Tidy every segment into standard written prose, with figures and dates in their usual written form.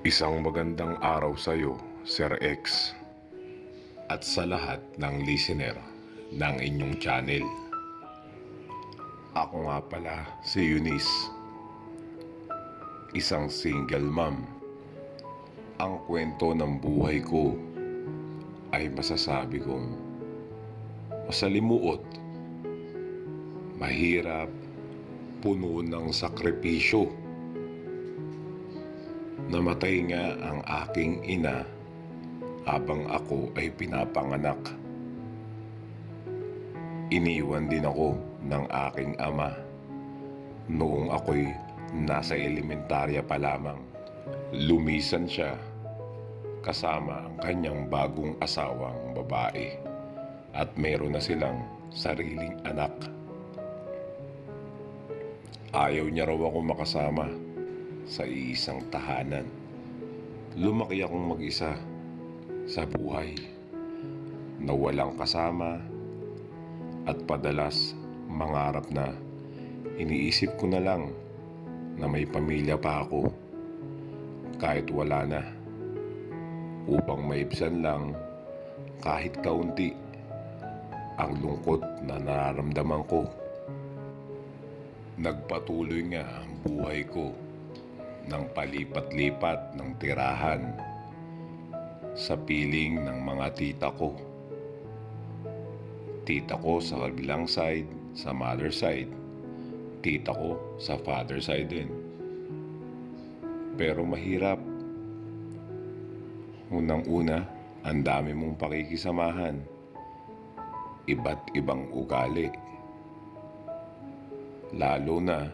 Isang magandang araw sa iyo, Sir X, at sa lahat ng listener ng inyong channel. Ako nga pala si Eunice, isang single mom. Ang kwento ng buhay ko ay masasabi kong masalimuot, mahirap, puno ng sakripisyo. Namatay nga ang aking ina habang ako ay pinapanganak. Iniwan din ako ng aking ama noong ako'y nasa elementarya pa lamang. Lumisan siya kasama ang kanyang bagong asawang babae at meron na silang sariling anak. Ayaw niya raw ako makasama sa isang tahanan. Lumaki akong mag-isa sa buhay na walang kasama at padalas mangarap na iniisip ko na lang na may pamilya pa ako kahit wala na, upang maibsan lang kahit kaunti ang lungkot na nararamdaman ko. Nagpatuloy nga ang buhay ko ng palipat-lipat ng tirahan sa piling ng mga tita ko. Tita ko sa kabilang side, sa mother side. Tita ko sa father side din. Pero mahirap. Unang-una, ang dami mong pakikisamahan. Iba't ibang ugali. Lalo na,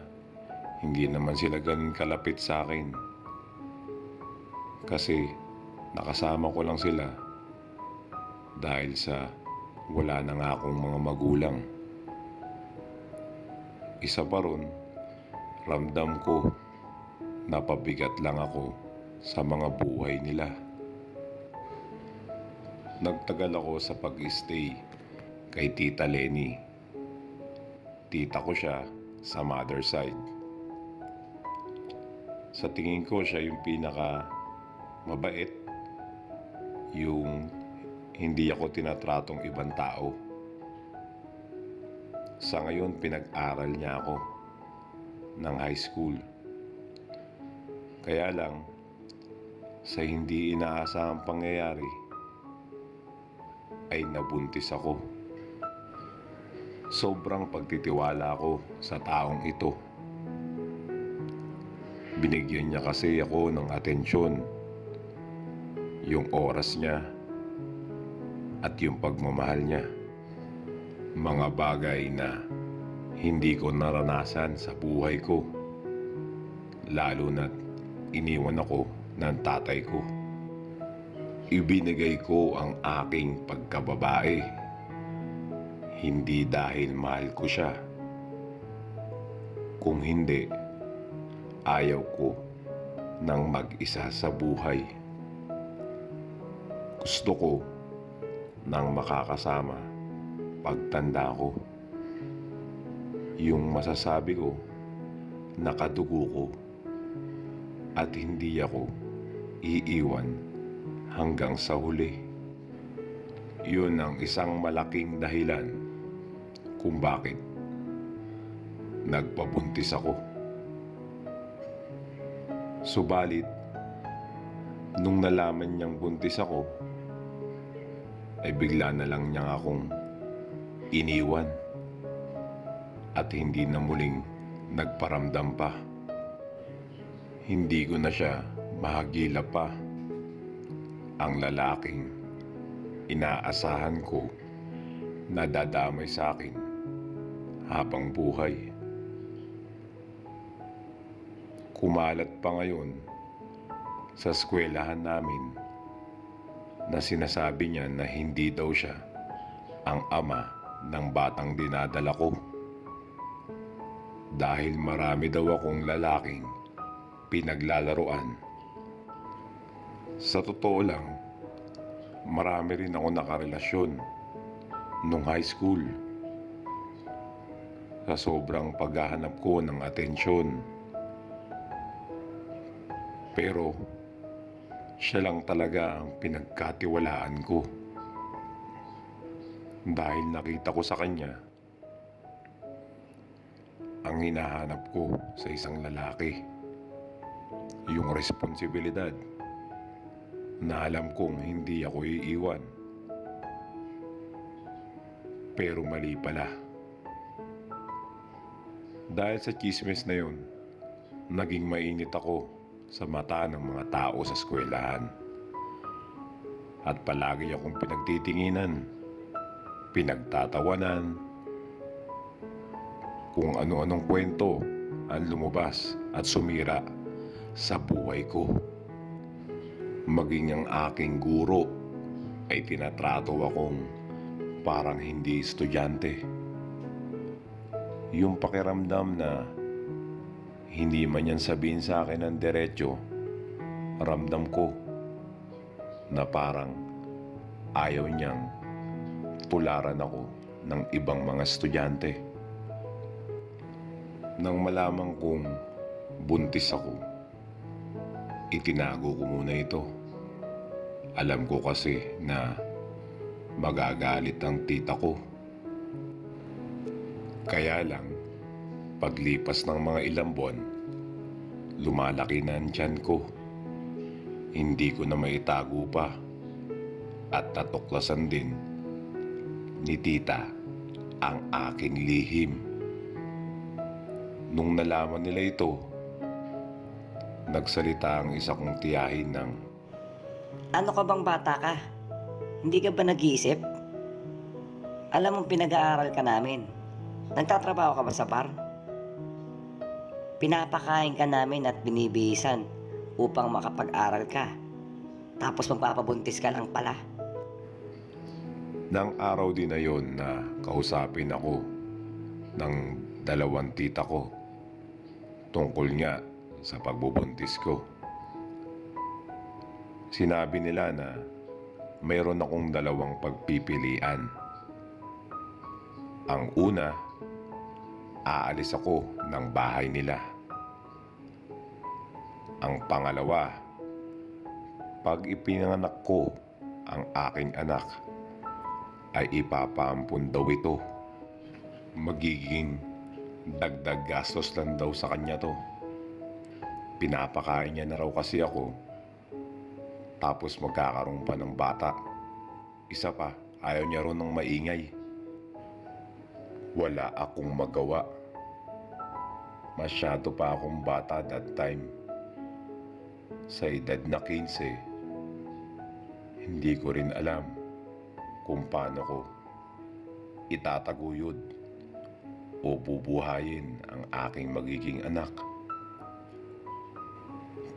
hindi naman sila ganun kalapit sa akin. Kasi nakasama ko lang sila dahil sa wala na nga akong mga magulang. Isa pa ron, ramdam ko na pabigat lang ako sa mga buhay nila. Nagtagal ako sa pag-stay kay Tita Lenny. Tita ko siya sa mother side. Sa tingin ko siya yung pinaka mabait, yung hindi ako tinatratong ibang tao. Sa ngayon, pinag-aral niya ako ng high school. Kaya lang, sa hindi inaasahang pangyayari, ay nabuntis ako. Sobrang pagtitiwala ko sa taong ito. Binigyan niya kasi ako ng atensyon, yung oras niya, at yung pagmamahal niya. Mga bagay na hindi ko naranasan sa buhay ko, lalo na't iniwan ako ng tatay ko. Ibinigay ko ang aking pagkababae, hindi dahil mahal ko siya. Kung hindi, ayaw ko ng mag-isa sa buhay. Gusto ko nang makakasama pagtanda ko. Yung masasabi ko, nakadugo ko at hindi ako iiwan hanggang sa huli. Yun ang isang malaking dahilan kung bakit nagpabuntis ako. Subalit, nung nalaman niyang buntis ako, ay bigla na lang niya akong iniwan at hindi na muling nagparamdam pa. Hindi ko na siya mahagilap pa. Ang lalaking inaasahan ko na dadamay sa akin habang buhay. Kumalat pa ngayon sa eskwelahan namin na sinasabi niya na hindi daw siya ang ama ng batang dinadala ko. Dahil marami daw akong lalaking pinaglalaruan. Sa totoo lang, marami rin ako nakarelasyon nung high school. Sa sobrang paghahanap ko ng atensyon. Pero Siya lang talaga ang pinagkatiwalaan ko. Dahil nakita ko sa kanya ang hinahanap ko sa isang lalaki. Yung responsibilidad na alam kong hindi ako iiwan. Pero mali pala. Dahil sa chismis na yun, naging mainit ako sa mata ng mga tao sa eskwelahan. At palagi akong pinagtitinginan, pinagtatawanan, kung ano-anong kwento ang lumabas at sumira sa buhay ko. Maging ang aking guro ay tinatrato akong parang hindi estudyante. Yung pakiramdam na hindi man yan sabihin sa akin ng diretso, ramdam ko na parang ayaw niyang tularan ako ng ibang mga estudyante. Nang malaman kong buntis ako, itinago ko muna ito. Alam ko kasi na magagalit ang tita ko. Kaya lang, paglipas ng mga ilang buwan, lumalaki na ang tiyan ko. Hindi ko na maitago pa at natuklasan din ni tita ang aking lihim. Nung nalaman nila ito, nagsalita ang isa kong tiyahin ng, Ano ka bang bata ka? Hindi ka ba nag-iisip? Alam mong pinag-aaral ka namin. Nagtatrabaho ka ba sa bar? Pinapakain ka namin at binibihisan upang makapag-aral ka. Tapos magpapabuntis ka lang pala. nang araw din na yon na kausapin ako ng dalawang tita ko tungkol nga sa pagbubuntis ko. Sinabi nila na mayroon akong dalawang pagpipilian. Ang una, aalis ako ng bahay nila. Ang pangalawa, pag ipinanganak ko ang aking anak, ay ipapaampun daw ito. Magiging dagdag gastos lang daw sa kanya to. Pinapakain niya na raw kasi ako. Tapos magkakaroon pa ng bata. Isa pa, ayaw niya ron ng maingay. Wala akong magawa. Masyado pa akong bata that time. Sa edad na 15, hindi ko rin alam kung paano ko itataguyod o bubuhayin ang aking magiging anak.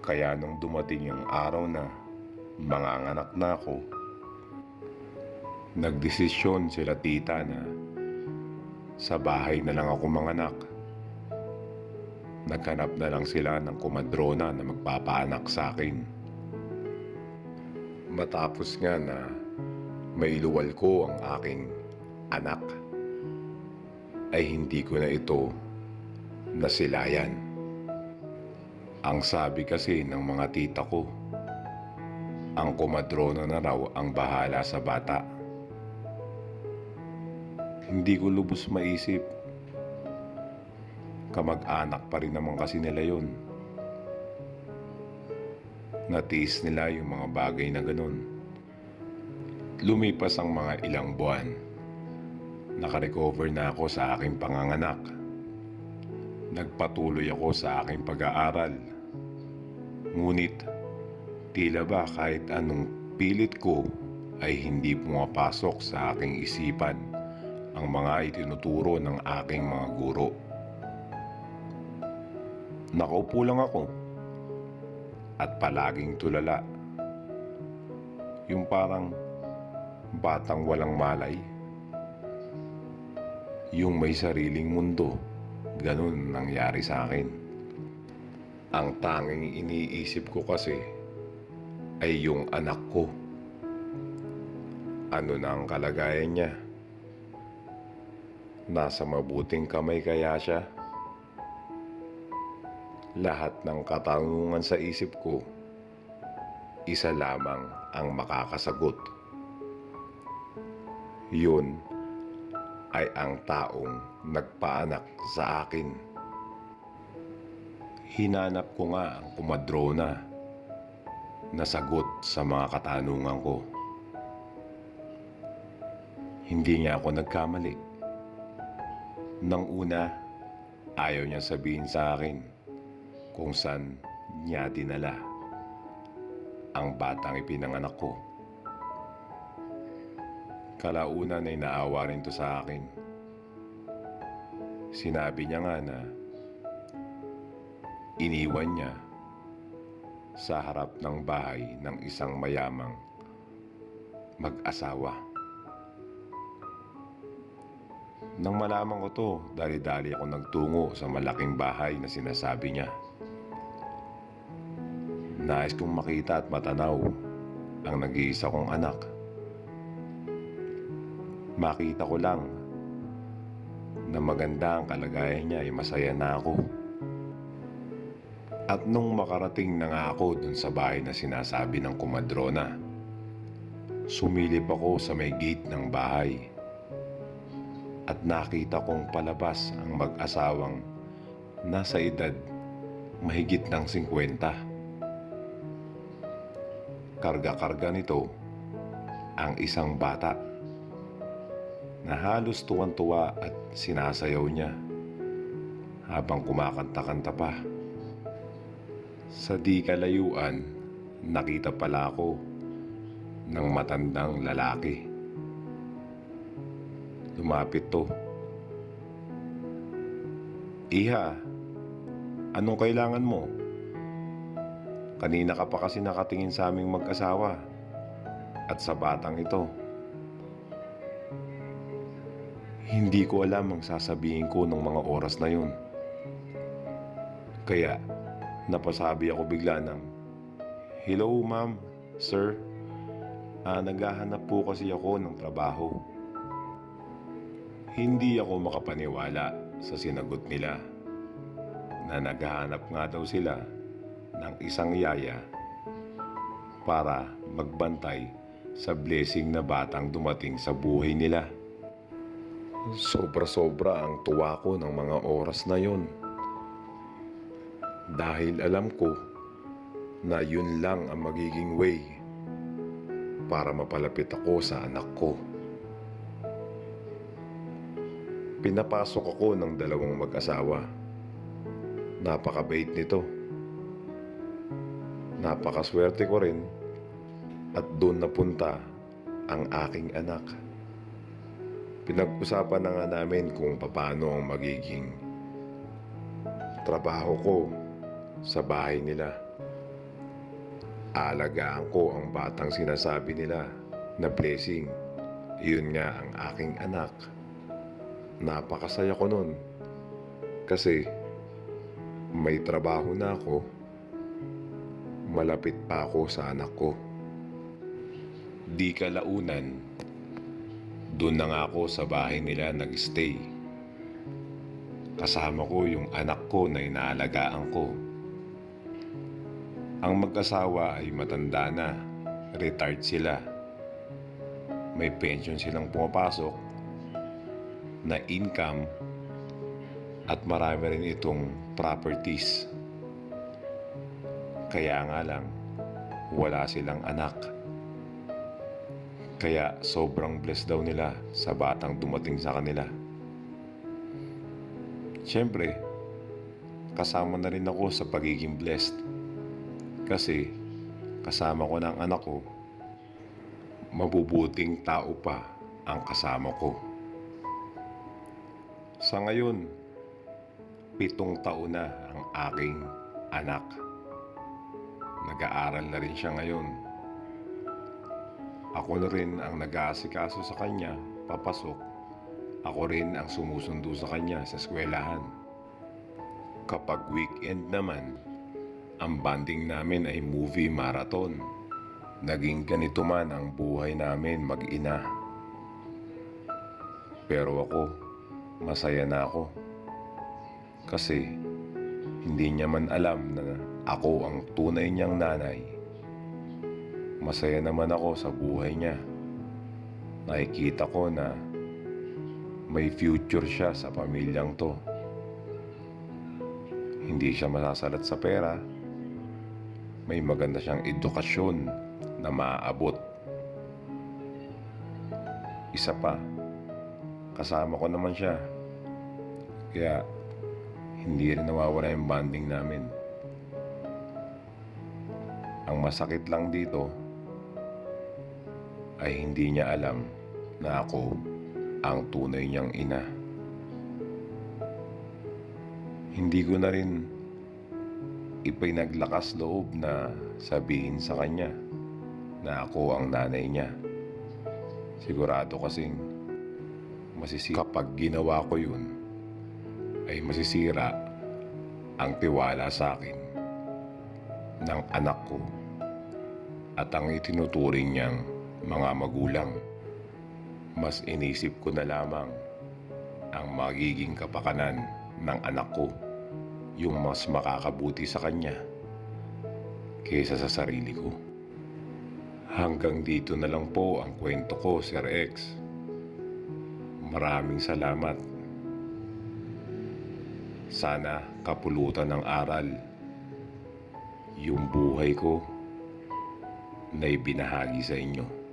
Kaya nung dumating ang araw na manganganak na ako, nagdesisyon sila tita na sa bahay na lang ako manganak. Naghanap na lang sila ng kumadrona na magpapaanak sa akin. Matapos nga na mailuwal ko ang aking anak, ay hindi ko na ito nasilayan. Ang sabi kasi ng mga tita ko, ang kumadrona na raw ang bahala sa bata. Hindi ko lubos maisip. Kamag-anak pa rin naman kasi nila yun. Natiis nila yung mga bagay na ganun. Lumipas ang mga ilang buwan. Nakarecover na ako sa aking panganganak. Nagpatuloy ako sa aking pag-aaral. Ngunit, tila ba kahit anong pilit ko ay hindi pumapasok sa aking isipan ang mga itinuturo ng aking mga guro. Nakaupo lang ako at palaging tulala. Yung parang batang walang malay. Yung may sariling mundo. Ganun nangyari sa akin. Ang tanging iniisip ko kasi ay yung anak ko. Ano na ang kalagayan niya? Nasa mabuting kamay kaya siya? Lahat ng katanungan sa isip ko isa lamang ang makakasagot. Yun ay ang taong nagpaanak sa akin. Hinanap ko nga ang kumadrona na sagot sa mga katanungan ko. Hindi niya ako nagkamali. Nang una, ayaw niya sabihin sa akin kung saan niya dinala ang batang ipinanganak ko. Kalaunan ay naawa rin to sa akin. Sinabi niya nga na iniwan niya sa harap ng bahay ng isang mayamang mag-asawa. Nang malaman ko to, dali-dali ako nagtungo sa malaking bahay na sinasabi niya. Nais kong makita at matanaw ang nag-iisa kong anak. Makita ko lang na maganda ang kalagayan niya ay masaya na ako. At nung makarating na nga ako dun sa bahay na sinasabi ng kumadrona, sumilip ako sa may gate ng bahay at nakita kong palabas ang mag-asawang nasa edad mahigit ng 50. Karga-karga nito ang isang bata na halos tuwan-tuwa at sinasayaw niya habang kumakanta-kanta pa. Sa di kalayuan, nakita pala ako ng matandang lalaki. Lumapit to. "Iha, anong kailangan mo? Kanina ka pa kasi nakatingin sa aming mag-asawa at sa batang ito." Hindi ko alam ang sasabihin ko ng mga oras na yun. Kaya napasabi ako bigla ng, "Hello ma'am, sir. Naghahanap po kasi ako ng trabaho." Hindi ako makapaniwala sa sinagot nila na naghahanap nga daw sila ng isang yaya para magbantay sa blessing na batang dumating sa buhay nila. Sobra-sobra ang tuwa ko ng mga oras na yon. Dahil alam ko na yun lang ang magiging way para mapalapit ako sa anak ko. Pinapasok ako ng dalawang mag-asawa. Napakabait nito. Napakaswerte ko rin at doon napunta ang aking anak. Pinag-usapan na nga namin kung paano ang magiging trabaho ko sa bahay nila. Aalagaan ko ang batang sinasabi nila na blessing. Yun nga ang aking anak. Napakasaya ko nun kasi may trabaho na ako. Malapit pa ako sa anak ko. Di kalaunan, doon na nga ako sa bahay nila nag-stay. Kasama ko yung anak ko na inaalagaan ko. Ang mag-asawa ay matanda na, retired sila. May pension silang pumapasok na income at marami rin itong properties. Kaya nga lang, wala silang anak. Kaya sobrang blessed daw nila sa batang dumating sa kanila. Siyempre, kasama na rin ako sa pagiging blessed. Kasi kasama ko ng anak ko, mabubuting tao pa ang kasama ko. Sa ngayon, 7 taon na ang aking anak. Nag-aaral na rin siya ngayon. Ako na rin ang nag-aasikaso sa kanya, papasok. Ako rin ang sumusundo sa kanya sa eskwelahan. Kapag weekend naman, ang banding namin ay movie marathon. Naging ganito man ang buhay namin mag-ina. Pero ako, masaya na ako. Kasi hindi niya man alam na ako ang tunay niyang nanay Masaya naman ako sa buhay niya. Nakikita ko na may future siya sa pamilyang to. Hindi siya masasalat sa pera. May maganda siyang edukasyon na maaabot. Isa pa, kasama ko naman siya. Kaya hindi rin nawawala yung bonding namin. Ang masakit lang dito ay hindi niya alam na ako ang tunay niyang ina. Hindi ko na rin ipinaglakas loob na sabihin sa kanya na ako ang nanay niya. Sigurado kasing kapag ginawa ko yun, ay masisira ang tiwala sa akin ng anak ko at ang itinuturing niyang mga magulang. Mas inisip ko na lamang ang magiging kapakanan ng anak ko, yung mas makakabuti sa kanya kaysa sa sarili ko. Hanggang dito na lang po ang kwento ko, Sir X. Maraming salamat. Sana kapulutan ng aral yung buhay ko na ibinahagi sa inyo.